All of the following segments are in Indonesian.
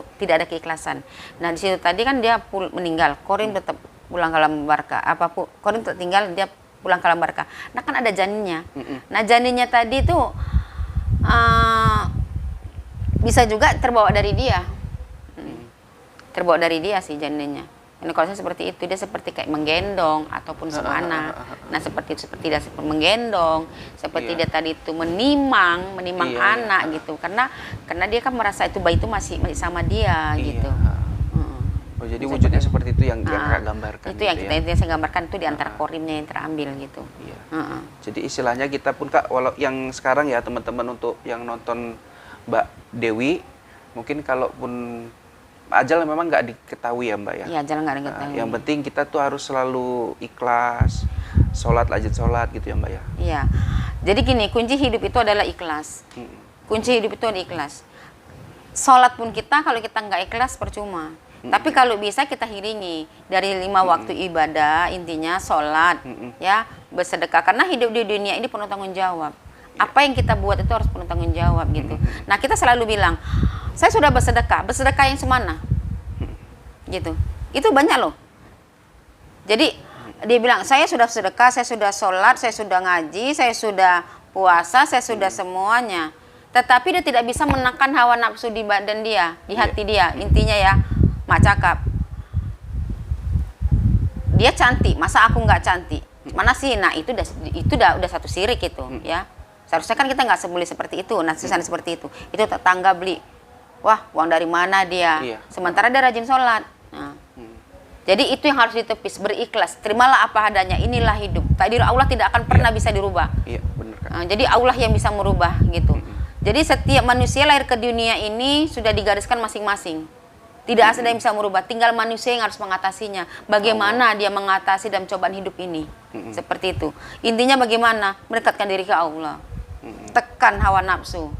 untuk tidak ada keikhlasan. Nah di situ tadi kan dia meninggal, Korin tetap pulang ke alam barka. Korin tertinggal, dia pulang ke alam barka. Nah kan ada janinnya. Nah janinnya tadi tuh bisa juga terbawa dari dia. Terbawa dari dia sih janinnya. Ini kalau saya seperti itu, dia seperti kayak menggendong ataupun semana. Nah seperti dia seperti menggendong, seperti dia tadi itu menimang anak gitu. Karena dia kan merasa itu bayi itu masih sama dia gitu. Oh jadi wujudnya seperti itu yang kakak gambarkan. Itu yang saya gambarkan itu di antara korimnya yang terambil gitu. Jadi istilahnya kita pun Kak, walau yang sekarang ya teman-teman untuk yang nonton Mbak Dewi, mungkin kalaupun ajal memang nggak diketahui ya Mbak ya. Iya, ajal nggak diketahui. Yang penting kita tuh harus selalu ikhlas, sholat sholat gitu ya Mbak ya. Iya. Jadi gini, kunci hidup itu adalah ikhlas. Kunci hidup itu adalah ikhlas. Sholat pun kita kalau kita nggak ikhlas percuma. Tapi kalau bisa kita iringi dari 5 waktu ibadah, intinya sholat, ya bersedekah. Karena hidup di dunia ini penuh tanggung jawab. Apa yang kita buat itu harus penuh tanggung jawab gitu. Nah kita selalu bilang, saya sudah bersedekah yang semana, gitu. Itu banyak loh. Jadi dia bilang, saya sudah sedekah, saya sudah sholat, saya sudah ngaji, saya sudah puasa, saya sudah semuanya. Tetapi dia tidak bisa menekan hawa nafsu di badan dia, di hati dia. Intinya ya, mak cakap, dia cantik, masa aku nggak cantik? Mana sih? Nah itu udah satu sirik itu, ya. Seharusnya kan kita nggak boleh seperti itu. Nah susahnya seperti itu tetangga beli. Wah, uang dari mana dia? Sementara dia rajin sholat. Nah, jadi itu yang harus ditepis, berikhlas. Terimalah apa adanya. Inilah hidup. Takdir Allah tidak akan pernah bisa dirubah. Iya, benar Kak. Nah, jadi Allah yang bisa merubah gitu. Jadi setiap manusia lahir ke dunia ini sudah digariskan masing-masing. Tidak ada yang bisa merubah. Tinggal manusia yang harus mengatasinya. Bagaimana dia mengatasi dalam cobaan hidup ini? Seperti itu. Intinya bagaimana? Mendekatkan diri ke Allah. Tekan hawa nafsu.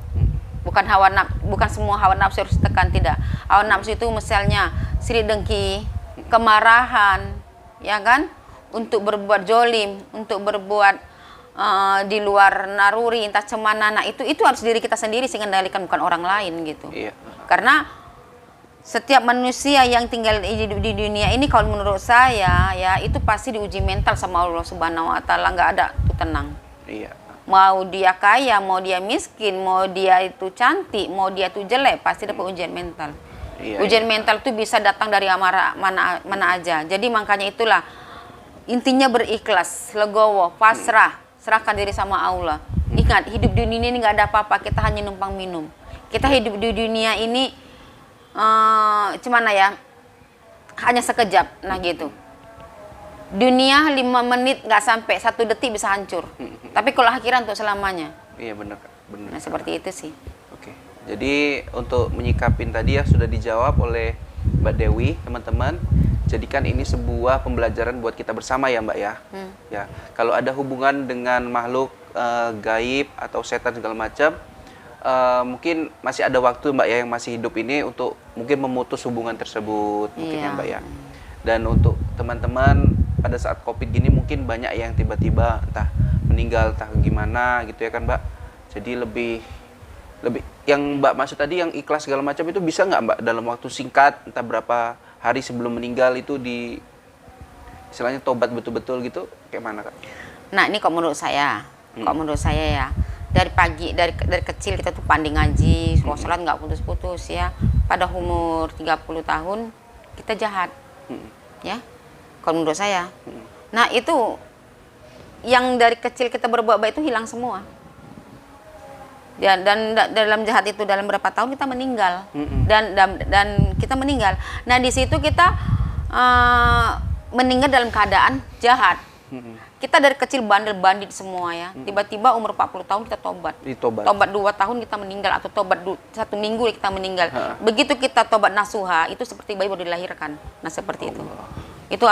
Bukan semua hawa nafsu harus ditekan, tidak. Hawa nafsu itu misalnya sirik dengki, kemarahan, ya kan? Untuk berbuat jolim, untuk berbuat di luar naruri, entah cemana. Nah itu harus diri kita sendiri sehingga kendalikan, bukan orang lain gitu. Karena setiap manusia yang tinggal di dunia ini, kalau menurut saya ya itu pasti diuji mental sama Allah Subhanahu Wa Taala. Nggak ada tuh tenang. Mau dia kaya, mau dia miskin, mau dia itu cantik, mau dia itu jelek, pasti dapat ujian mental. Ujian mental itu bisa datang dari mana aja. Jadi makanya itulah intinya berikhlas, legowo, pasrah, serahkan diri sama Allah. Ingat, hidup di dunia ini nggak ada apa-apa, kita hanya numpang minum. Kita hidup di dunia ini gimana ya, hanya sekejap. Nah gitu, dunia 5 menit nggak sampai 1 detik bisa hancur. Tapi kalau akhirat untuk selamanya. Iya benar. Nah seperti itu sih. Oke, jadi untuk menyikapin tadi ya sudah dijawab oleh Mbak Dewi, teman-teman. Jadikan ini sebuah pembelajaran buat kita bersama ya Mbak ya. Ya, kalau ada hubungan dengan makhluk gaib atau setan segala macam, mungkin masih ada waktu Mbak ya yang masih hidup ini untuk mungkin memutus hubungan tersebut, mungkin ya Mbak ya. Dan untuk teman-teman pada saat COVID gini mungkin banyak yang tiba-tiba entah meninggal, entah gimana gitu ya kan Mbak. Jadi lebih yang Mbak maksud tadi yang ikhlas segala macam itu bisa nggak Mbak dalam waktu singkat, entah berapa hari sebelum meninggal itu istilahnya tobat betul-betul gitu, kayak mana Kak? Nah ini kok menurut saya ya, dari pagi, dari kecil kita tuh pandai ngaji, sholat nggak putus-putus ya. Pada umur 30 tahun kita jahat, ya. Kalau menurut saya. Nah itu yang dari kecil kita berbuat baik itu hilang semua. Ya, dan dalam jahat itu dalam berapa tahun kita meninggal, dan kita meninggal. Nah di situ kita meninggal dalam keadaan jahat. Kita dari kecil bandit semua ya. Tiba-tiba umur 40 tahun kita tobat. Tobat 2 tahun kita meninggal, atau tobat 1 minggu kita meninggal. Begitu kita tobat nasuha, itu seperti bayi baru dilahirkan. Nah seperti itu. Itu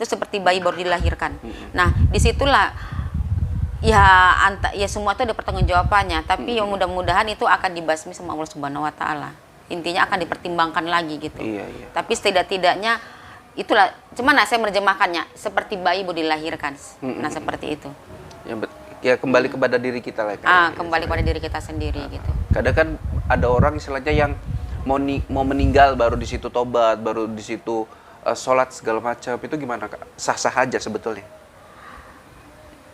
seperti bayi baru dilahirkan. Nah disitulah ya semua itu ada pertanggungjawabannya. Tapi yang mudah-mudahan itu akan dibasmi sama Allah Subhanahu Wa Taala. Intinya akan dipertimbangkan lagi gitu. Tapi setidak-tidaknya itulah, cuman saya menerjemahkannya seperti bayi baru dilahirkan. Nah seperti itu. Ya kembali kepada diri kita lah. Kembali kepada diri kita sendiri gitu. Kadang kan ada orang istilahnya yang mau meninggal baru di situ tobat, baru di situ sholat segala macam, itu gimana Kak? Sah-sah aja sebetulnya?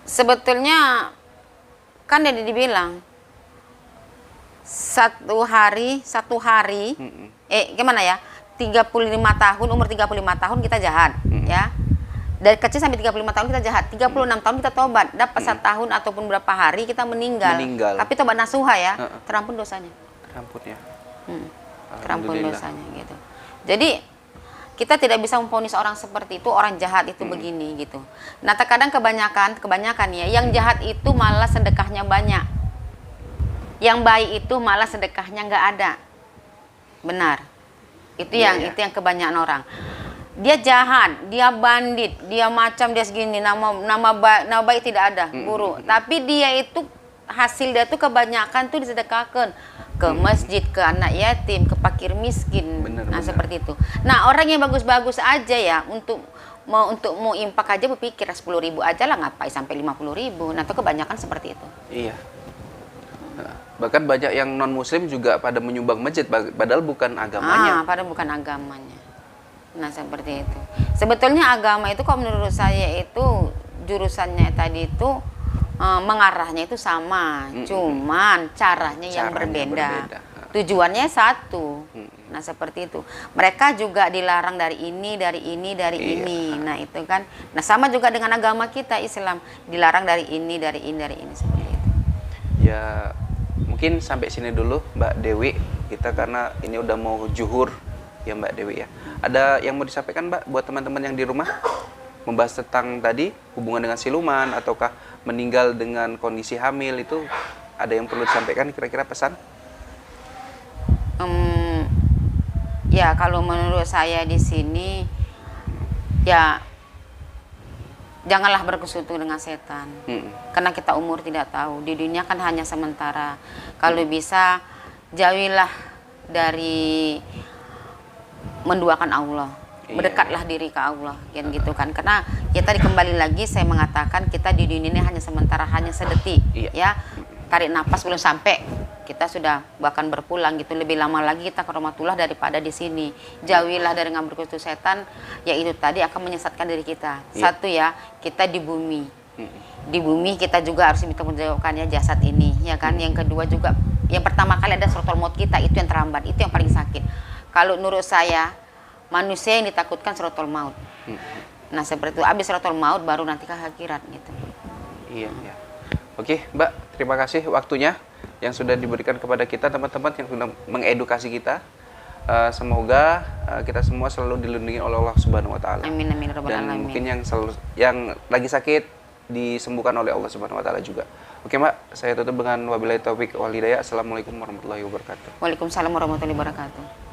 Sebetulnya kan dia dibilang satu hari gimana ya, 35 tahun, umur 35 tahun kita jahat, ya. Dari kecil sampai 35 tahun kita jahat, 36 tahun kita tobat, dapat 1 tahun ataupun berapa hari kita meninggal. Tapi tobat nasuha ya, terampun dosanya. Terampun ya. Terampun dosanya gitu. Jadi kita tidak bisa memvonis orang seperti itu, orang jahat itu begini gitu. Nah, terkadang kebanyakan ya, yang jahat itu malah sedekahnya banyak. Yang baik itu malah sedekahnya nggak ada. Benar. Itu yang kebanyakan orang. Dia jahat, dia bandit, dia macam dia segini, nama baik tidak ada, buruk. Tapi dia itu hasil dia tuh kebanyakan tuh disedekahkan ke masjid, ke anak yatim, ke fakir miskin. Bener. Seperti itu. Nah, orang yang bagus-bagus aja ya untuk mau impak aja berpikir 10.000 aja lah, ngapain sampai 50.000. Nah, itu kebanyakan seperti itu. Iya. Bahkan banyak yang non muslim juga pada menyumbang masjid padahal bukan agamanya. Padahal bukan agamanya. Nah, seperti itu. Sebetulnya agama itu kalau menurut saya itu jurusannya tadi itu mengarahnya itu sama, cuman caranya yang berbeda. Tujuannya satu. Nah, seperti itu. Mereka juga dilarang dari ini. Nah, itu kan. Nah, sama juga dengan agama kita Islam, dilarang dari ini seperti itu. Ya, mungkin sampai sini dulu Mbak Dewi kita, karena ini udah mau zuhur ya Mbak Dewi ya. Ada yang mau disampaikan Mbak buat teman-teman yang di rumah? Membahas tentang tadi hubungan dengan siluman ataukah meninggal dengan kondisi hamil, itu ada yang perlu disampaikan kira-kira pesan? Ya, kalau menurut saya di sini ya janganlah berkusatu dengan setan. Karena kita umur tidak tahu. Di dunia kan hanya sementara. Kalau bisa jauhilah dari menduakan Allah. Berdekatlah diri ke Allah, kan gitu kan. Karena ya tadi kembali lagi saya mengatakan kita di dunia ini hanya sementara, hanya sedetik, ya. Tarik nafas belum sampai kita sudah bahkan berpulang gitu. Lebih lama lagi kita ke rahmatullah daripada di sini. Jauhilah dari berkusatu setan, yaitu tadi akan menyesatkan diri kita. Satu ya, kita di bumi. Di bumi kita juga harus mempertanggungjawabkannya jasad ini, ya kan. Yang kedua juga, yang pertama kali ada suratul maut kita, itu yang terlambat, itu yang paling sakit. Kalau menurut saya manusia yang ditakutkan suratul maut. Nah, seperti itu. Habis suratul maut baru nanti ke akhirat gitu. Iya. Oke, Mbak, terima kasih waktunya yang sudah diberikan kepada kita, teman-teman yang sudah mengedukasi kita. Semoga kita semua selalu dilindungi oleh Allah Subhanahu wa taala. Amin amin rabbal alamin. Dan mungkin yang lagi sakit disembuhkan oleh Allah Subhanahu wa taala juga. Oke, Mbak, saya tutup dengan wabillahi taufik wal hidayah. Assalamualaikum warahmatullahi wabarakatuh. Waalaikumsalam warahmatullahi wabarakatuh.